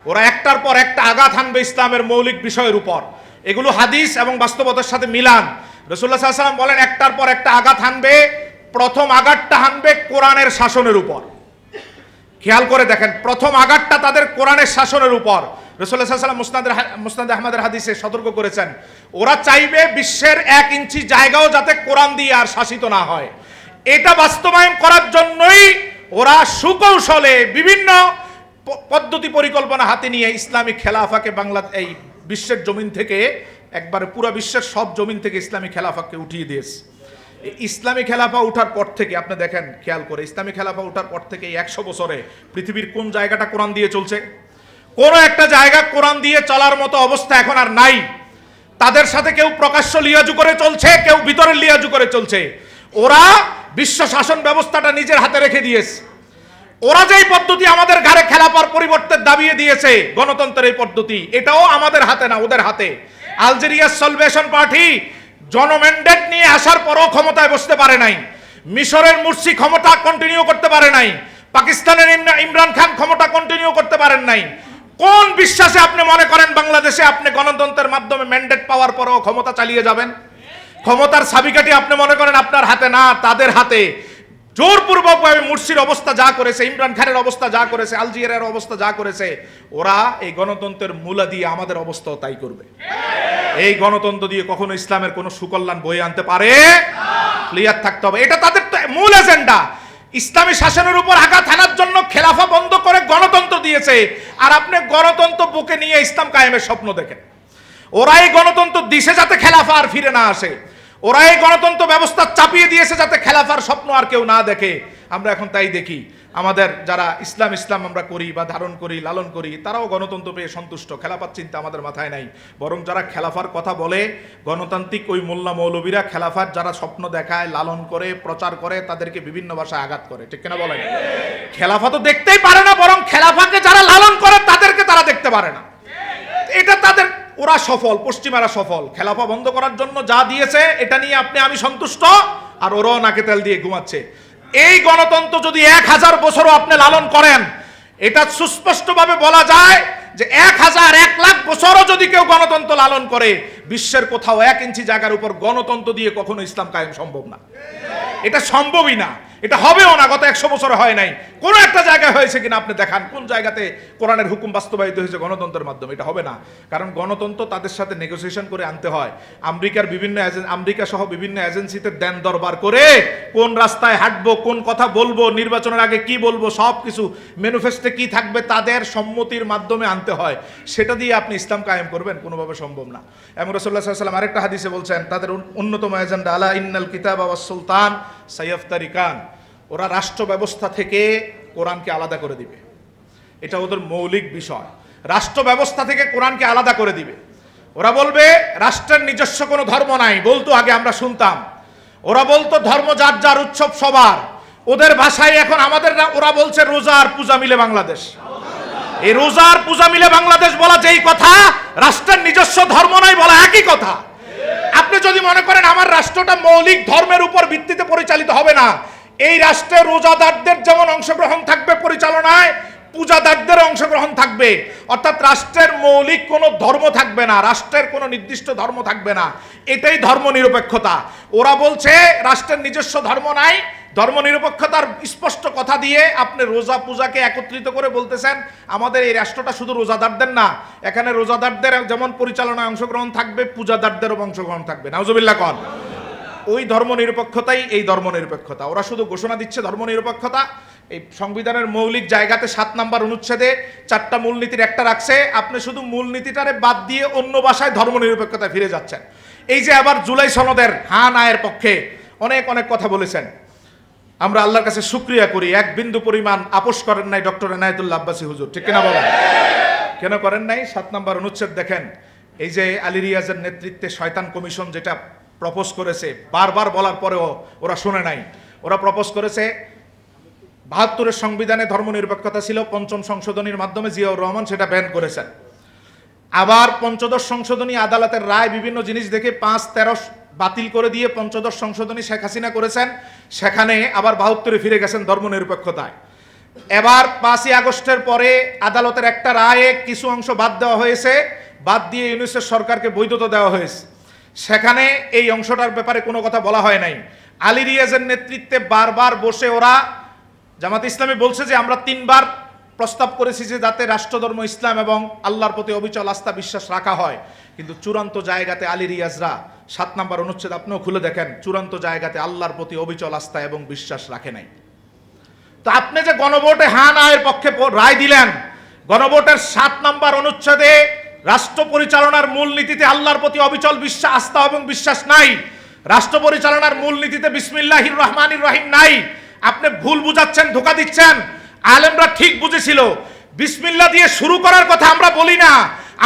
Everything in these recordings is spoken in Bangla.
ওরা একটার পর একটা আঘাত হানবে ইসলামের মৌলিক বিষয়ের উপর। এগুলো হাদিস এবং বাস্তবতার সাথে মিলান। রাসূলুল্লাহ সাল্লাল্লাহু আলাইহি ওয়াসাল্লাম বলেন একটার পর একটা আঘাত হানবে, প্রথম আঘাতটা হানবে কোরআনের শাসনের উপর। খেয়াল করে দেখেন, প্রথম আঘাতটা তাদের কোরআনের শাসনের উপর। রাসূলুল্লাহ সাল্লাল্লাহু আলাইহি ওয়াসাল্লাম মুসনাদ আহমদের হাদিসে সতর্ক করেছেন, ওরা চাইবে বিশ্বের 1 ইঞ্চি জায়গাও যাতে কোরআন দিয়ে আর শাসিত না হয়। এটা বাস্তবায়ন করার জন্যই ওরা সুকৌশলে বিভিন্ন পদ্ধতি পরিকল্পনা হাতে নিয়ে ইসলামিক খেলাফাকে এই বিশ্বের জমিন থেকে, একবারে পুরো বিশ্বের সব জমিন থেকে ইসলামিক খেলাফাকে উঠিয়ে দিয়েছে। ইসলামী খেলাফা উঠার পর থেকে আপনি দেখেন, খেয়াল করে, ইসলামী খেলাফা উঠার পর থেকে এই 100 বছরে পৃথিবীর কোন জায়গাটা কোরআন দিয়ে চলছে? কোন একটা জায়গা কোরআন দিয়ে চলার মতো অবস্থা এখন আর নাই। তাদের সাথে কেউ প্রকাশ্য লিয়াজু করে চলছে, কেউ ভিতরে লিয়াজু করে চলছে। ওরা বিশ্ব শাসন ব্যবস্থাটা নিজের হাতে রেখে দিয়েছে। ওরা যেই পদ্ধতি আমাদের ঘাড়ে খেলাফার পরিবর্তে দাবিয়ে দিয়েছে, গণতন্ত্রের এই পদ্ধতি, এটাও আমাদের হাতে না, ওদের হাতে। আলজেরিয়ার সালভেশন পার্টি জনম্যান্ডেট নিয়ে আসার পরও ক্ষমতায় বসতে পারে নাই। মিশরের মুরসি ক্ষমতা কন্টিনিউ করতে পারে নাই। পাকিস্তানের ইমরান খান ক্ষমতা কন্টিনিউ করতে পারেন নাই। কোন বিশ্বাসে আপনি মনে করেন বাংলাদেশে আপনি গণতন্ত্রের মাধ্যমে ম্যান্ডেট পাওয়ার পরও ক্ষমতা চালিয়ে যাবেন? ক্ষমতার চাবিকাঠি আপনি মনে করেন আপনার হাতে না, তাদের হাতে। জোরপূর্বকভাবে মুরসির অবস্থা যা করেছে, ইমরান খানের অবস্থা যা করেছে, আলজেরিয়ার অবস্থা যা করেছে, ওরা এই গণতন্ত্রের মূলা দিয়ে আমাদের অবস্থাও তাই করবে। এই গণতন্ত্র দিয়ে কখনো ইসলামের কোনো সুকল্যাণ বয়ে আনতে পারে? ক্লিয়ার থাকতে হবে, এটা তাদের মূল এজেন্ডা। ইসলামী শাসনের উপর আঘাত হানার জন্য খেলাফা বন্ধ করে গণতন্ত্র দিয়েছে, আর আপনি গণতন্ত্র বুকে নিয়ে ইসলাম কায়েমের স্বপ্ন দেখেন। ওরা এই গণতন্ত্র দিছে যাতে খেলাফা আর ফিরে না আসে। ওরা এই গণতন্ত্র ব্যবস্থা চাপিয়ে দিয়েছে যাতে খেলাফার স্বপ্ন আর কেউ না দেখে। আমরা এখন তাই দেখি, আমাদের যারা ইসলাম আমরা করি বা ধারণ করি, লালন করি, তারাও গণতন্ত্র পেয়ে সন্তুষ্ট। খেলাফার চিন্তা আমাদের মাথায় নাই। বরং যারা খেলাফার কথা বলে, গণতান্ত্রিক ওই মোল্লা মৌলবীরা খেলাফার যারা স্বপ্ন দেখায়, লালন করে, প্রচার করে, তাদেরকে বিভিন্ন ভাষায় আঘাত করে। ঠিক কিনা বলেন? খেলাফা তো দেখতেই পারে না, বরং খেলাফাকে যারা লালন করে তাদেরকে তারা দেখতে পারে না। এটা তাদের, ওরা সফল, পশ্চিমারা সফল। খেলাফা বন্ধ করার জন্য যা দিয়েছে এটা নিয়ে আমি সন্তুষ্ট, আর ওরাও নাকে তেল দিয়ে ঘুমাচ্ছে। এই গণতন্ত্র যদি 1000 বছরও আপনি লালন করেন, এটা সুস্পষ্টভাবে বলা যায় যে 1 লাখ বছরও যদি কেউ গণতন্ত্র লালন করে, বিশ্বের কোথাও 1 ইঞ্চি জায়গার উপর গণতন্ত্র দিয়ে কখনো ইসলাম কায়েম সম্ভব না। এটা সম্ভবই না, এটা হবেও না। গত 100 বছরে হয় নাই। কোন একটা জায়গায় হয়েছে কিনা আপনি দেখান, কোন জায়গাতে কোরআনের হুকুম বাস্তবায়িত হয়েছে গণতন্ত্রের মাধ্যমে? এটা হবে না। কারণ গণতন্ত্র তাদের সাথে নেগোসিয়েশন করে আনতে হয়। আমেরিকা সহ বিভিন্ন এজেন্সিতে দেন দরবার করে কোন রাস্তায় হাঁটবো, কোন কথা বলবো, নির্বাচনের আগে কি বলবো, সব কিছু ম্যানিফেস্টোতে কি থাকবে তাদের সম্মতির মাধ্যমে আনতে হয়। সেটা দিয়ে আপনি ইসলাম কায়েম করবেন? কোনোভাবে সম্ভব না। এবং রাসূলুল্লাহ সাল্লাল্লাহু আলাইহি ওয়াসাল্লাম আরেকটা হাদিসে বলছেন, তাদের অন্যতম এজেন্ডা আলা ইন্নাল কিতাবা ওয়াস সুলতান সাইয়াফতারিকান। ওরা রাষ্ট্র ব্যবস্থা থেকে কোরআনকে আলাদা করে দিবে। এটা ওদের মৌলিক বিষয়। রাষ্ট্র ব্যবস্থা থেকে কোরআনকে আলাদা করে দিবে। ওরা বলবে রাষ্ট্রের নিজস্ব কোনো ধর্ম নাই। বলতো আগে, আমরা শুনতাম, ওরা বলতো ধর্ম যার যার, উৎসব সবার। ওদের ভাষায় এখন আমাদের না, ওরা বলছে রোজার পূজা মিলে বাংলাদেশ। এই রোজার পূজা মিলে বাংলাদেশ বলা যেই কথা, রাষ্ট্রের নিজস্ব ধর্ম নাই বলা একই কথা। আপনি যদি মনে করেন আমার রাষ্ট্রটা মৌলিক ধর্মের উপর ভিত্তিতে পরিচালিত হবে না, এই রাষ্ট্রে রোজাদারদের যেমন অংশগ্রহণ থাকবে পরিচালনায়, পূজাদারদের অংশগ্রহণ থাকবে। অর্থাৎ রাষ্ট্রের মৌলিক কোনো ধর্ম থাকবে না, রাষ্ট্রের কোনো নির্দিষ্ট ধর্ম থাকবে না। এটাই ধর্ম নিরপেক্ষতা। ওরা বলছে রাষ্ট্রের নিজস্ব ধর্ম নাই, ধর্ম নিরপেক্ষতার স্পষ্ট কথা দিয়ে আপনি রোজা পূজাকে একত্রিত করে বলতেছেন আমাদের এই রাষ্ট্রটা শুধু রোজাদারদের না, এখানে রোজাদারদের যেমন পরিচালনায় অংশগ্রহণ থাকবে, পূজাদারদেরও অংশগ্রহণ থাকবে। নাউজুবিল্লাহ কন। ওই ধর্ম নিরপেক্ষতাই এই ধর্ম নিরপেক্ষতা। ওরা শুধু ঘোষণা দিচ্ছে ধর্ম নিরপেক্ষতা। এই সংবিধানের মৌলিক জায়গাতে 7 নম্বর অনুচ্ছেদে 4টা মূলনীতির একটা রাখছে। আপনি শুধু মূলনীতিটারে বাদ দিয়ে অন্য ভাষায় ধর্ম নিরপেক্ষতায় ফিরে যাচ্ছেন। এই যে আবার জুলাই সনদের হ্যাঁ নায়ের পক্ষে অনেক কথা বলেছেন, আমরা আল্লাহর কাছে শুকরিয়া করি, 1 বিন্দু পরিমাণ আপোষ করেন নাই ডক্টর এনায়েতুল্লাহ আব্বাসী হুজুর। ঠিক কিনা বলেন? কেন করেন নাই? 7 নম্বর অনুচ্ছেদ দেখেন, এই যে আলী রিয়াজের নেতৃত্বে শয়তান কমিশন যেটা প্রপোজ করেছে, বারবার বলার পরেও ওরা শুনে নাই। ওরা প্রপোজ করেছে 72-এর সংবিধানে ধর্মনিরপেক্ষতা ছিল, 5ম সংশোধনীর মাধ্যমে জিয়াউর রহমান সেটা ব্যান করেছেন। আবার 15দশ সংশোধনী আদালতের রায় বিভিন্ন জিনিস দেখে 5-13 বাতিল করে দিয়ে 15দশ সংশোধনী শেখ হাসিনা করেছেন। সেখানে আবার 72-এ ফিরে গেছেন ধর্মনিরপেক্ষতায়। এবার 5ই আগস্টের পরে আদালতের একটা রায়ে কিছু অংশ বাদ দেওয়া হয়েছে, বাদ দিয়ে ইউনূসের সরকারকে বৈধতা দেওয়া হয়েছে। সেখানে এই অংশটার ব্যাপারে কোনো কথা বলা হয় নাই। আলী রিয়াজের নেতৃত্বে বারবার বসে ওরা জামাত ইসলামী বলছে যে আমরা 3বার প্রস্তাব করেছি যে যাতে রাষ্ট্রধর্ম ইসলাম এবং আল্লাহর প্রতি অবিচল আস্থা বিশ্বাস রাখা হয়, কিন্তু চূড়ান্ত জায়গাতে আলী রিয়াজরা 7 নম্বর অনুচ্ছেদ আপনিও খুলে দেখেন, চূড়ান্ত জায়গাতে আল্লাহর প্রতি অবিচল আস্থা এবং বিশ্বাস রাখে নাই। তো আপনি যে গণভোটে হ্যাঁ না এর পক্ষে রায় দিলেন, গণভোটের 7 নম্বর অনুচ্ছেদে রাষ্ট্র পরিচালনার মূলনীতিতে আল্লাহর প্রতি অবিচল বিশ্বাস আস্থা এবং বিশ্বাস নাই, রাষ্ট্র পরিচালনার মূলনীতিতে বিসমিল্লাহির রহমানির রহিম নাই। আপনি ভুল বুঝাচ্ছেন, ধোঁকা দিচ্ছেন। আলেমরা ঠিক বুঝেছিল, বিসমিল্লাহ দিয়ে শুরু করার কথা আমরা বলি না,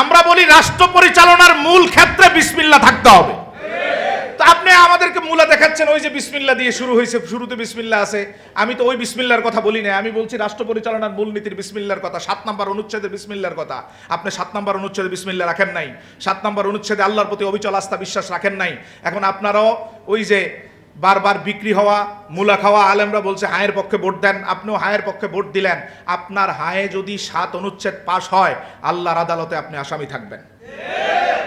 আমরা বলি রাষ্ট্র পরিচালনার মূল ক্ষেত্রে বিসমিল্লাহ থাকতে হবে। তো আপনি আমাদেরকে মূলা দেখাচ্ছেন ওই যে বিসমিল্লাহ দিয়ে শুরু হয়েছে, শুরুতে বিসমিল্লাহ আছে। আমি তো ওই বিসমিল্লাহর কথা বলি না, আমি বলছি রাষ্ট্র পরিচালনার মূলনীতির বিসমিল্লাহর কথা, 7 নম্বর অনুচ্ছেদে বিসমিল্লাহর কথা। আপনি 7 নম্বর অনুচ্ছেদে বিসমিল্লাহ রাখেন নাই, 7 নম্বর অনুচ্ছেদে আল্লাহর প্রতি অবিচল আস্থা বিশ্বাস রাখেন নাই। এখন আপনারাও ওই যে বারবার বিক্রি হওয়া মূলা খাওয়া আলেমরা বলছে হায়ের পক্ষে ভোট দেন, আপনিও হায়ের পক্ষে ভোট দিলেন। আপনার হায়ে যদি 7 অনুচ্ছেদ পাশ হয়, আল্লাহর আদালতে আপনি আসামি থাকবেন,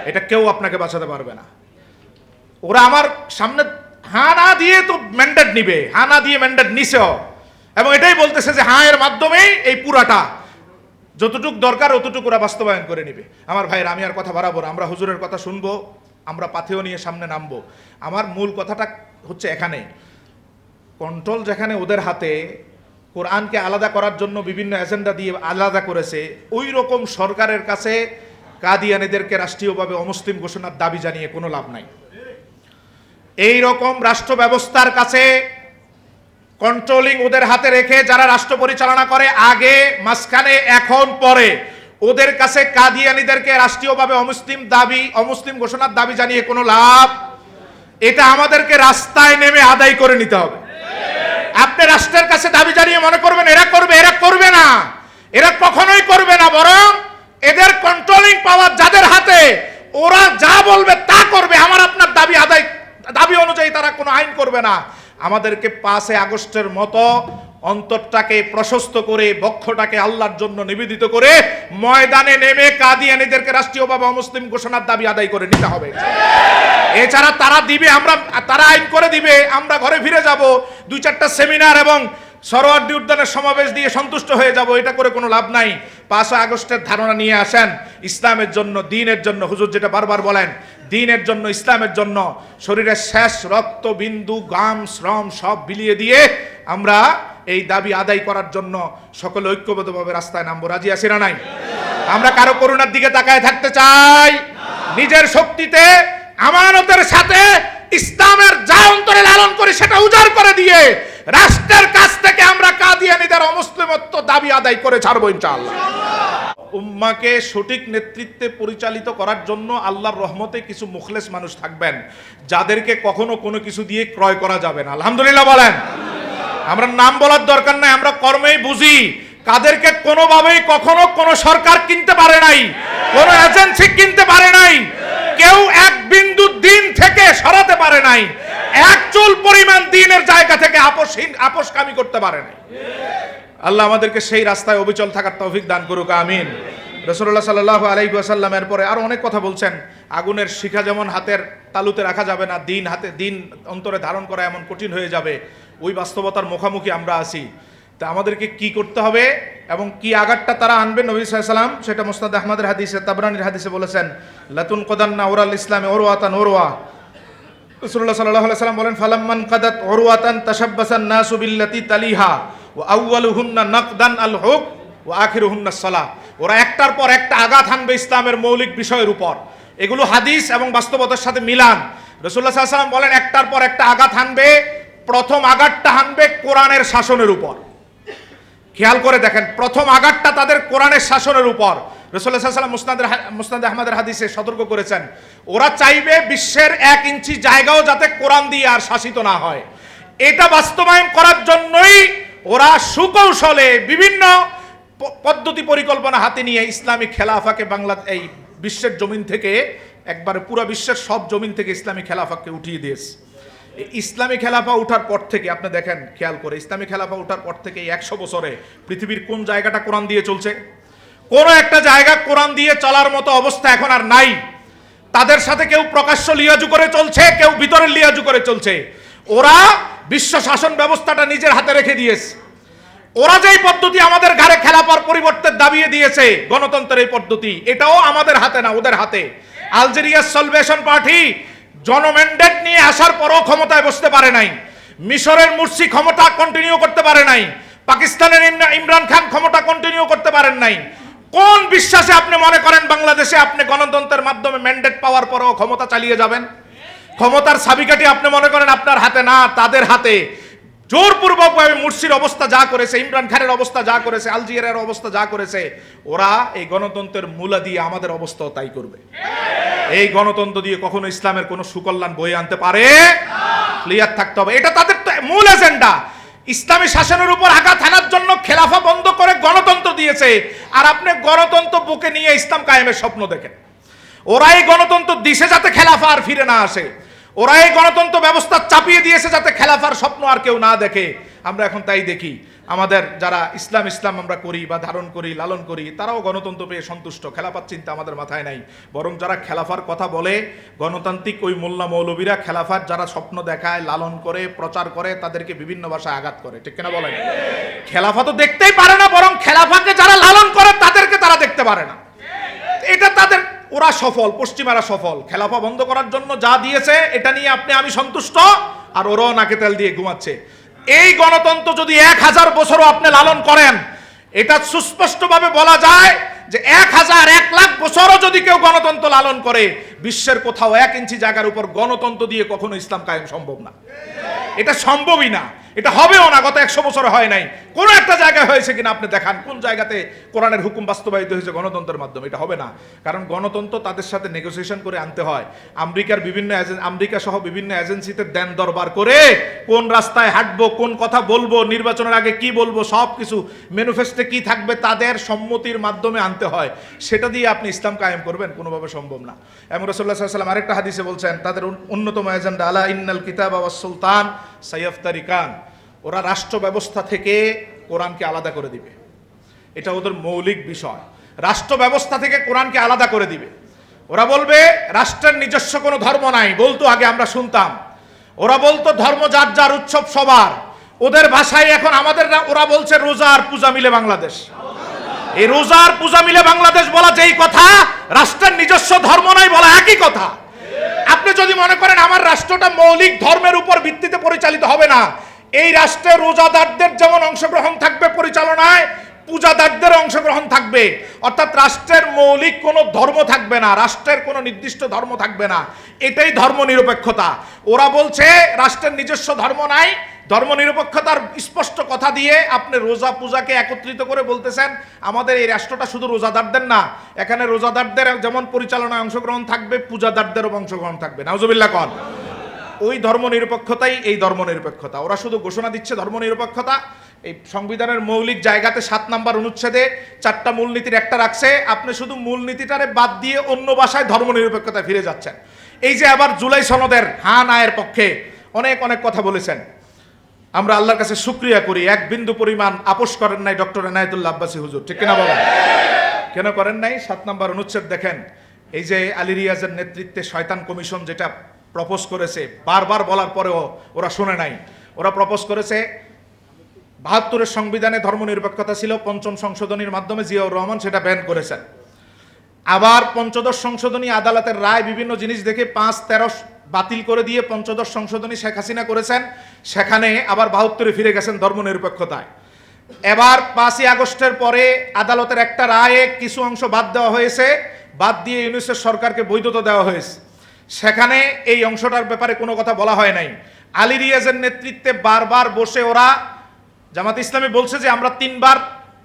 এটা কেউ আপনাকে বাঁচাতে পারবে না। ওরা আমার সামনে হা না দিয়ে তো ম্যান্ডেট নিবে, হা না দিয়ে ম্যান্ডেট নিছেও, এবং এটাই বলতেছে যে হা এর মাধ্যমেই এই পুরাটা যতটুক দরকার অতটুক ওরা বাস্তবায়ন করে নিবে। আমার ভাইয়ের, আমি আর কথা বাড়াবো না, আমরা হুজুরের কথা শুনবো, আমরা পাথেও নিয়ে সামনে নামবো। আমার মূল কথাটা হচ্ছে এখানে, কন্ট্রোল যেখানে ওদের হাতে, কোরআনকে আলাদা করার জন্য বিভিন্ন এজেন্ডা দিয়ে আলাদা করেছে, ওই রকম সরকারের কাছে কাদিয়ানীদেরকে রাষ্ট্রীয়ভাবে অমুসলিম ঘোষণার দাবি জানিয়ে কোনো লাভ নাই। এই রকম রাষ্ট্র ব্যবস্থার কাছে কন্ট্রোলিং ওদের হাতে রেখে যারা রাষ্ট্র পরিচালনা করে, আগে মাঝখানে এখন পরে, ওদের কাছে কাদিয়ানীদেরকে রাষ্ট্রীয়ভাবে অমুসলিম ঘোষণার দাবি জানিয়ে কোনো লাভ, এটা আমাদেরকে রাস্তায় নেমে আদায় করে নিতে হবে। আপনি রাষ্ট্রের কাছে দাবি জানিয়ে মনে করবেন এরা করবে, এরা করবে না, এরা কখনোই করবে না, বরং এদের কন্ট্রোলিং পাওয়ার যাদের হাতে, ওরা যা বলবে তা করবে। আমার আপনার দাবি অনুযায়ী তারা কোনো আইন করবে না। আমাদেরকে 5 আগস্টের মতো অন্তরটাকে প্রশস্ত করে, বক্ষটাকে আল্লাহর জন্য নিবেদিত করে ময়দানে নেমে কাদিয়ানীদেরকে রাষ্ট্রীয়ভাবে অমুসলিম ঘোষণার দাবি আদায় করে নিতে হবে। এছাড়া তারা দিবে, তারা আইন করে দিবে, আমরা ঘরে ফিরে যাব, 2-4টা সেমিনার এবং সরোয়ার্দী উদ্যানের সমাবেশ দিয়ে সন্তুষ্ট হয়ে যাব, এটা করে কোনো লাভ নাই। 5 আগস্টের ধারণা নিয়ে আসেন, ইসলামের জন্য, দ্বীনের জন্য, হুজুর যেটা বারবার বলেন, দ্বীনের জন্য, ইসলামের জন্য শরীরের শেষ রক্ত বিন্দু, গাম, শ্রম সব বিলিয়ে দিয়ে আমরা এই দাবি আদায় করার জন্য সকলে ঐক্যবদ্ধভাবে রাস্তায় নামবো। রাজি আছি না নাই? আমরা কারো করুণার দিকে তাকায় থাকতে চাই? নিজের শক্তিতে আমানতের সাথে ইসলামের যা অন্তরে লালন করে সেটা উজাড় করে দিয়ে রাষ্ট্রের কাছ থেকে আমরা কাদিয়ানীদের অমুসলিমত্ব দাবি আদায় করে ছাড়বো ইনশাআল্লাহ। উম্মাকে সঠিক নেতৃত্বে পরিচালিত করার জন্য আল্লাহর রহমতে কিছু মুখলেস মানুষ থাকবেন, যাদেরকে কখনো কোনো কিছু দিয়ে ক্রয় করা যাবে না। আলহামদুলিল্লাহ বলেন। আমরা নাম বলার দরকার নাই, আমরা কর্মেই বুঝি কাদেরকে কোনোভাবেই কখনো কোনো সরকার কিনতে পারে নাই, কোনো এজেন্সি কিনতে পারে নাই, কেউ এক বিন্দু দিন থেকে সরাতে পারে নাই, এক চুল পরিমাণ দিনের জায়গা থেকে আপোষকামী করতে পারে নাই। আল্লাহ আমাদেরকে সেই রাস্তায় অবিচল থাকার তৌফিক দান করুক, আমিন। রাসূলুল্লাহ সাল্লাল্লাহু আলাইহি ওয়াসাল্লামের পরে আরো অনেক কথা বলছেন। আগুনের শিখা যেমন হাতের তালুতে রাখা যাবে না, দিন অন্তরে ধারণ করা এমন কঠিন হয়ে যাবে, ওই বাস্তবতার মুখোমুখি আমরা আছি। তা আমাদেরকে কি করতে হবে এবং কি আঘাতটা তারা আনবে, নবী সাল্লাল্লাহু আলাইহি ওয়াসাল্লাম সেটা মুসনাদ আহমদের হাদিসে, তাবরানির হাদিসে বলেছেন, লাতুন কদান্না ওরাল ইসলামে ওরওয়াতান ওরওয়া। রাসূলুল্লাহ সাল্লাল্লাহু আলাইহি ওয়াসাল্লাম বলেন, ফালাম্মান কাদাত ওরওয়াতান তাশাব্বাসান নাসু বিল্লাতি তালিহা ওয়া আউয়ালুহুন্না নাকদান আল হুক ওয়া আখিরুহুন্না সালাহ। ওরা একটার পর একটা আঘাত হানবে ইসলামের মৌলিক বিষয়ের উপর। এগুলো হাদিস এবং বাস্তবতার সাথে মিলান। রাসূলুল্লাহ সাল্লাল্লাহু আলাইহি ওয়াসাল্লাম বলেন একটার পর একটা আঘাত হানবে, প্রথম আঘাতটা হানবে কোরআনের শাসনের উপর। খেয়াল করে দেখেন, প্রথম আঘাতটা তাদের কোরআনের শাসনের উপর। রাসূলুল্লাহ সাল্লাল্লাহু আলাইহি ওয়াসাল্লাম মুসনাদ আহমদের হাদিসে সতর্ক করেছেন, ওরা চাইবে বিশ্বের 1 ইঞ্চি জায়গাও যাতে কোরআন দিয়ে আর শাসিত না হয়। এটা বাস্তবায়ন করার জন্যই ওরা সুকৌশলে বিভিন্ন পদ্ধতি পরিকল্পনা হাতে নিয়ে ইসলামিক খেলাফাকে এই বিশ্বের জমিন থেকে, একবারে পুরো বিশ্বের সব জমিন থেকে ইসলামিক খেলাফাকে উঠিয়ে দিয়েছে। ইসলামী খেলাফা ওঠার পর থেকে আপনি দেখেন, খেয়াল করে, ইসলামী খেলাফা ওঠার পর থেকে এই 100 বছরে পৃথিবীর কোন জায়গাটা কোরআন দিয়ে চলছে? কোনো একটা জায়গা কোরআন দিয়ে চলার মতো অবস্থা এখন আর নাই। তাদের সাথে কেউ প্রকাশ্য লিয়াজু করে চলছে, কেউ ভিতরের লিয়াজু করে চলছে। ওরা বিশ্ব শাসন ব্যবস্থাটা নিজের হাতে রেখে দিয়েছে। ওরা যেই পদ্ধতি আমাদের ঘাড়ে খেলাফার পরিবর্তে দাবিয়ে দিয়েছে, গণতন্ত্রের এই পদ্ধতি, এটাও আমাদের হাতে না, ওদের হাতে। আলজেরিয়ার সালভেশন পার্টি জনম্যান্ডেট নিয়ে আসার পরও ক্ষমতায় বসতে পারে নাই। মিশরের মুরসি ক্ষমতা কন্টিনিউ করতে পারে নাই। পাকিস্তানের ইমরান খান ক্ষমতা কন্টিনিউ করতে পারেন নাই। কোন বিশ্বাসে আপনি মনে করেন বাংলাদেশে আপনি গণতন্ত্রের মাধ্যমে ম্যান্ডেট পাওয়ার পরেও ক্ষমতা চালিয়ে যাবেন? ক্ষমতার চাবিকাঠি আপনি মনে করেন আপনার হাতে না, তাদের হাতে। জোরপূর্বকভাবে মুরসির অবস্থা যা করেছে, ইমরান খানের অবস্থা যা করেছে, আলজেরিয়ার অবস্থা যা করেছে, ওরা এই গণতন্ত্রের মূলা দিয়ে আমাদের অবস্থাও তাই করবে। এই গণতন্ত্র দিয়ে কখনো ইসলামের কোনো সুকল্যাণ বয়ে আনতে পারে? ক্লিয়ার থাকতে হবে, এটা তাদের মূল এজেন্ডা। ইসলামী শাসনের উপর আঘাত হানার জন্য খেলাফা বন্ধ করে গণতন্ত্র দিয়েছে, আর আপনি গণতন্ত্র বুকে নিয়ে ইসলাম কায়েমের স্বপ্ন দেখেন। ওরা এই গণতন্ত্র দিছে যাতে খেলাফা আর ফিরে না আসে। ওরা এই গণতন্ত্র ব্যবস্থা চাপিয়ে দিয়েছে যাতে খেলাফার স্বপ্ন আর কেউ না দেখে। আমরা এখন তাই দেখি, আমাদের যারা ইসলাম আমরা করি বা ধারণ করি, লালন করি, তারাও গণতন্ত্র পেয়ে সন্তুষ্ট। খেলাফার চিন্তা আমাদের মাথায় নাই। বরং যারা খেলাফার কথা বলে, গণতান্ত্রিক ওই মোল্লা মৌলবীরা খেলাফার যারা স্বপ্ন দেখায়, লালন করে, প্রচার করে, তাদেরকে বিভিন্ন ভাষায় আঘাত করে। ঠিক কিনা বলেন? খেলাফা তো দেখতেই পারে না, বরং খেলাফাকে যারা লালন করে তাদেরকে তারা দেখতে পারে না। এটা তাদের, ওরা সফল, পশ্চিমারা সফল। খেলাফা বন্ধ করার জন্য যা দিয়েছে এটা নিয়ে আমি সন্তুষ্ট, আর ওরাও নাকে তেল দিয়ে ঘুমাচ্ছে। এই গণতন্ত্র যদি 1000 বছরও আপনি লালন করেন, এটা সুস্পষ্টভাবে বলা যায় যে 1 লাখ বছরও যদি কেউ গণতন্ত্র লালন করে, বিশ্বের কোথাও 1 ইঞ্চি জায়গার উপর গণতন্ত্র দিয়ে কখনো ইসলাম কায়েম সম্ভব না। এটা সম্ভবই না, এটা হবেও না। গত 100 বছরে হয় নাই। কোনো একটা জায়গায় হয়েছে কিনা আপনি দেখান, কোন জায়গাতে কোরআনের হুকুম বাস্তবায়িত হয়েছে গণতন্ত্রের মাধ্যমে? এটা হবে না, কারণ গণতন্ত্র তাদের সাথে নেগোসিয়েশন করে আনতে হয়। আমেরিকা সহ বিভিন্ন এজেন্সিতে দেন দরবার করে কোন রাস্তায় হাঁটবো, কোন কথা বলবো, নির্বাচনের আগে কি বলবো, সব কিছু ম্যানিফেস্টোতে কি থাকবে তাদের সম্মতির মাধ্যমে আনতে হয়। সেটা দিয়ে আপনি ইসলাম কায়েম করবেন? কোনোভাবে সম্ভব না। এবং রাসূলুল্লাহ সাল্লাল্লাহু আলাইহি ওয়াসাল্লাম আরেকটা হাদিসে বলছেন, তাদের অন্যতম এজেন্ডা আলা ইন্নাল কিতাবা ওয়াস সুলতান সাইয়াফতারিকান, ওরা রাষ্ট্র ব্যবস্থা থেকে কোরআনকে আলাদা করে দিবে। এটা ওদের মৌলিক বিষয়। রাষ্ট্র ব্যবস্থা থেকে কোরআনকে আলাদা করে দিবে। ওরা বলবে রাষ্ট্রের নিজস্ব কোনো ধর্ম নাই। বলতো আগে, আমরা শুনতাম, ওরা বলতো ধর্ম যার যার, উৎসব সবার। ওদের ভাষায় এখন আমাদের না, ওরা বলছে রোজা আর পূজা মিলে বাংলাদেশ। এই রোজা আর পূজা মিলে বাংলাদেশ বলা যেই কথা, রাষ্ট্রের নিজস্ব ধর্ম নাই বলা একই কথা। আপনি যদি মনে করেন আমার রাষ্ট্রটা মৌলিক ধর্মের উপর ভিত্তিতে পরিচালিত হবে না, এই রাষ্ট্রে রোজাদারদের যেমন অংশগ্রহণ থাকবে পরিচালনায়, পূজাদারদের অংশগ্রহণ থাকবে। অর্থাৎ রাষ্ট্রের মৌলিক কোনো ধর্ম থাকবে না, রাষ্ট্রের কোনো নির্দিষ্ট ধর্ম থাকবে না। এটাই ধর্ম নিরপেক্ষতা। ওরা বলছে রাষ্ট্রের নিজস্ব ধর্ম নাই, ধর্ম নিরপেক্ষতার স্পষ্ট কথা দিয়ে আপনি রোজা পূজাকে একত্রিত করে বলতেছেন আমাদের এই রাষ্ট্রটা শুধু রোজাদারদের না, এখানে রোজাদারদের যেমন পরিচালনায় অংশগ্রহণ থাকবে, পূজাদারদেরও অংশগ্রহণ থাকবে। নাউজুবিল্লাহ কন। ওই ধর্ম নিরপেক্ষতাই এই ধর্ম নিরপেক্ষতা। ওরা শুধু ঘোষণা দিচ্ছে ধর্ম নিরপেক্ষতা। এই সংবিধানের মৌলিক জায়গাতে 7 নম্বর অনুচ্ছেদে 4টা মূলনীতির একটা রাখছে। আপনি শুধু মূলনীতিটারে বাদ দিয়ে অন্য ভাষায় ধর্ম নিরপেক্ষতায় ফিরে যাচ্ছেন। এই যে আবার জুলাই সনদের হা নায়ের পক্ষে অনেক অনেক কথা বলেছেন, আমরা আল্লাহর কাছে শুকরিয়া করি, 1 বিন্দু পরিমাণ আপোষ করেন নাই ডক্টর এনায়েতুল্লাহ আব্বাসী হুজুর। ঠিক কিনা বলেন? কেন করেন নাই? 7 নম্বর অনুচ্ছেদ দেখেন, এই যে আলী রিয়াজের নেতৃত্বে শয়তান কমিশন যেটা প্রপোজ করেছে, বারবার বলার পরেও ওরা শুনে নাই। ওরা প্রপোজ করেছে 72-এর সংবিধানে ধর্ম নিরপেক্ষতা ছিল, 5ম সংশোধনীর মাধ্যমে জিয়াউর রহমান সেটা ব্যান করেছেন। আবার 15দশ সংশোধনী আদালতের রায় বিভিন্ন জিনিস দেখে 5-13 বাতিল করে দিয়ে 15দশ সংশোধনী শেখ হাসিনা করেছেন, সেখানে আবার 72-এ ফিরে গেছেন ধর্ম নিরপেক্ষতায়। এবার 5ই আগস্টের পরে আদালতের একটা রায়ে কিছু অংশ বাদ দেওয়া হয়েছে, বাদ দিয়ে ইউনূসের সরকারকে বৈধতা দেওয়া হয়েছে, সেখানে এই অংশটার ব্যাপারে কোনো কথা বলা হয় নাই। আলী রিয়াজের নেতৃত্বে বারবার বসে ওরা, জামাত ইসলামী বলছে যে আমরা 3 বার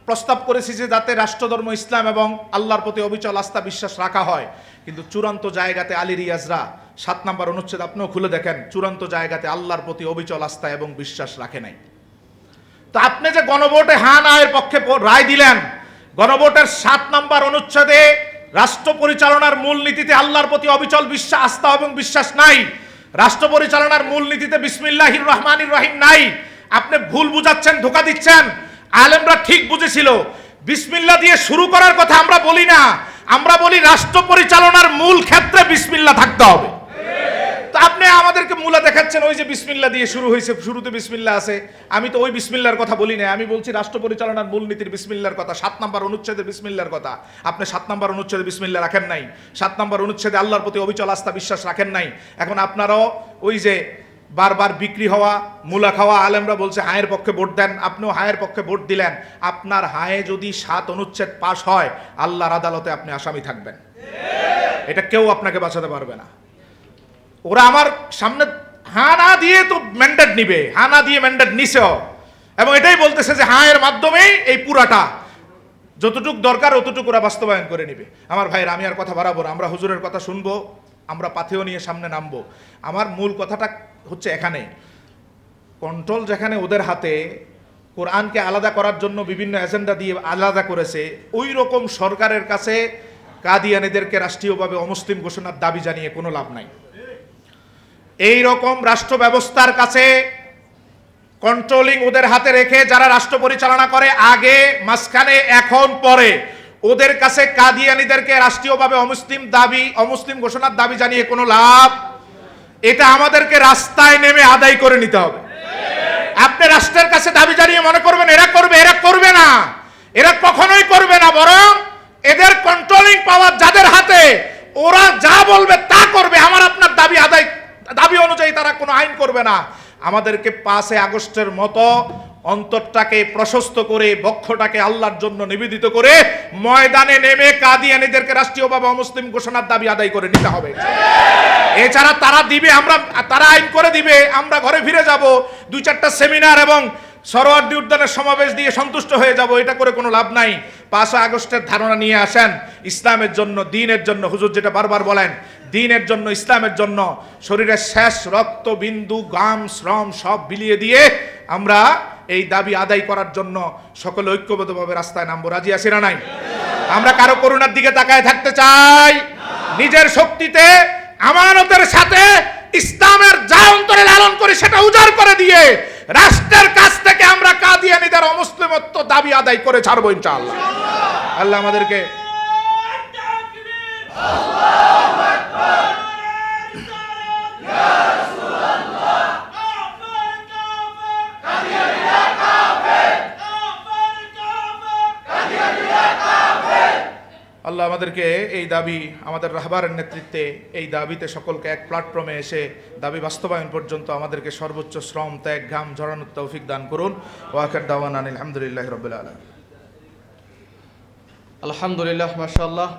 প্রস্তাব করেছি যে যাতে রাষ্ট্রধর্ম ইসলাম এবং আল্লাহর প্রতি অবিচল আস্থা বিশ্বাস রাখা হয়, কিন্তু চূড়ান্ত জায়গাতে আলী রিয়াজরা 7 নম্বর অনুচ্ছেদ আপনিও খুলে দেখেন, চূড়ান্ত জায়গাতে আল্লাহর প্রতি অবিচল আস্থা এবং বিশ্বাস রাখে নাই। তো আপনি যে গণভোটে হা না এর পক্ষে রায় দিলেন, গণভোটের 7 নম্বর অনুচ্ছেদে রাষ্ট্র পরিচালনার মূলনীতিতে আল্লাহর প্রতি অবিচল বিশ্বাস, আস্থা এবং বিশ্বাস নাই, রাষ্ট্র পরিচালনার মূলনীতিতে বিসমিল্লাহির রহমানির রহিম নাই। আপনি ভুল বুঝাচ্ছেন, ধোঁকা দিচ্ছেন। আলেমরা ঠিক বুঝেছিল, বিসমিল্লাহ দিয়ে শুরু করার কথা আমরা বলি না, আমরা বলি রাষ্ট্র পরিচালনার মূল ক্ষেত্রে বিসমিল্লাহ থাকতে হবে। তো আপনি আমাদেরকে মূলা দেখাচ্ছেন ওই যে বিসমিল্লাহ দিয়ে শুরু হয়েছে, শুরুতে বিসমিল্লাহ আছে। আমি তো ওই বিসমিল্লাহর কথা বলি না, আমি বলছি রাষ্ট্র পরিচালনার মূলনীতির বিসমিল্লাহর কথা, 7 নম্বর অনুচ্ছেদের বিসমিল্লাহর কথা। আপনি 7 নম্বর অনুচ্ছেদে বিসমিল্লাহ রাখেন নাই, 7 নম্বর অনুচ্ছেদে আল্লাহর প্রতি অবিচল আস্থা বিশ্বাস রাখেন নাই। এখন আপনারাও ওই যে বারবার বিক্রি হওয়া, মূলা খাওয়া আলেমরা বলছে হায়ের পক্ষে ভোট দেন, আপনিও হায়ের পক্ষে ভোট দিলেন। আপনার হায়ে যদি 7 অনুচ্ছেদ পাশ হয়, আল্লাহর আদালতে আপনি আসামি থাকবেন, এটা কেউ আপনাকে বাঁচাতে পারবে না। ওরা আমার সামনে হা না দিয়ে তো ম্যান্ডেট নিবে, হা না দিয়ে ম্যান্ডেট নিছেও, এবং এটাই বলতেছে যে হ্যাঁ এর মাধ্যমেই এই পুরাটা যতটুক দরকার অতটুকু ওরা বাস্তবায়ন করে নিবে। আমার ভাইয়ের, আমি আর কথা বাড়াবো না, আমরা হুজুরের কথা শুনবো, আমরা পাথেও নিয়ে সামনে নামবো। আমার মূল কথাটা হচ্ছে এখানে, কন্ট্রোল যেখানে ওদের হাতে, কোরআনকে আলাদা করার জন্য বিভিন্ন এজেন্ডা দিয়ে আলাদা করেছে, ওই রকম সরকারের কাছে কাদিয়ানীদেরকে রাষ্ট্রীয়ভাবে অমুসলিম ঘোষণার দাবি জানিয়ে কোনো লাভ নাই। এই রকম রাষ্ট্র ব্যবস্থার কাছে কন্ট্রোলিং ওদের হাতে রেখে যারা রাষ্ট্র পরিচালনা করে, আগে মাঝখানে এখন পরে, ওদের কাছে কাদিয়ানীদেরকে রাষ্ট্রীয়ভাবে অমুসলিম ঘোষণার দাবি জানিয়ে কোনো লাভ, এটা আমাদেরকে রাস্তায় নেমে আদায় করে নিতে হবে। আপনি রাষ্ট্রের কাছে দাবি জানিয়ে মনে করবেন এরা করবে, এরা করবে না, এরা কখনোই করবে না, বরং এদের কন্ট্রোলিং পাওয়ার যাদের হাতে, ওরা যা বলবে তা করবে। আমার আপনার দাবি অনুযায়ী তারা কোনো আইন করবে না। আমাদেরকে 5 আগস্টের মতো অন্তরটাকে প্রশস্ত করে, বক্ষটাকে আল্লাহর জন্য নিবেদিত করে ময়দানে নেমে কাদিয়ানীদেরকে রাষ্ট্রীয়ভাবে অমুসলিম ঘোষণার দাবি আদায় করে নিতে হবে। এছাড়া তারা দিবে, তারা আইন করে দিবে, আমরা ঘরে ফিরে যাব, 2-4টা সেমিনার এবং সরোয়ার্দী উদ্যানের সমাবেশ দিয়ে সন্তুষ্ট হয়ে যাব, এটা করে কোনো লাভ নাই। 5 আগস্টের ধারণা নিয়ে আসেন, ইসলামের জন্য, দ্বীনের জন্য, হুজুর যেটা বারবার বলেন, দ্বীনের জন্য, ইসলামের জন্য শরীরের শেষ রক্ত বিন্দু, গাম, শ্রম সব বিলিয়ে দিয়ে আমরা এই দাবি আদায় করার জন্য সকলে ঐক্যবদ্ধভাবে রাস্তায় নামবো। রাজি আছি না নাই? আমরা কারো করুণার দিকে তাকায় থাকতে চাই? নিজের শক্তিতে, আমানতের সাথে ইসলামের যা অন্তরে লালন করে সেটা উজাড় করে দিয়ে রাষ্ট্রের কাছ থেকে আমরা কাদিয়ানীদের অমুসলিমত্ব দাবি আদায় করে ছাড়বো ইনশাআল্লাহ। আল্লাহ আমাদেরকে এই দাবি, আমাদের রাহবারের নেতৃত্বে এই দাবিতে সকলকে এক প্ল্যাটফর্মে এসে দাবি বাস্তবায়ন পর্যন্ত আমাদেরকে সর্বোচ্চ শ্রম, ত্যাগ, ঘাম ঝরানোর তৌফিক দান করুন। ওয়া আখির দাওয়ানা আলহামদুলিল্লাহি রাব্বিল আলামিন। আলহামদুলিল্লাহ, মাশাআল্লাহ।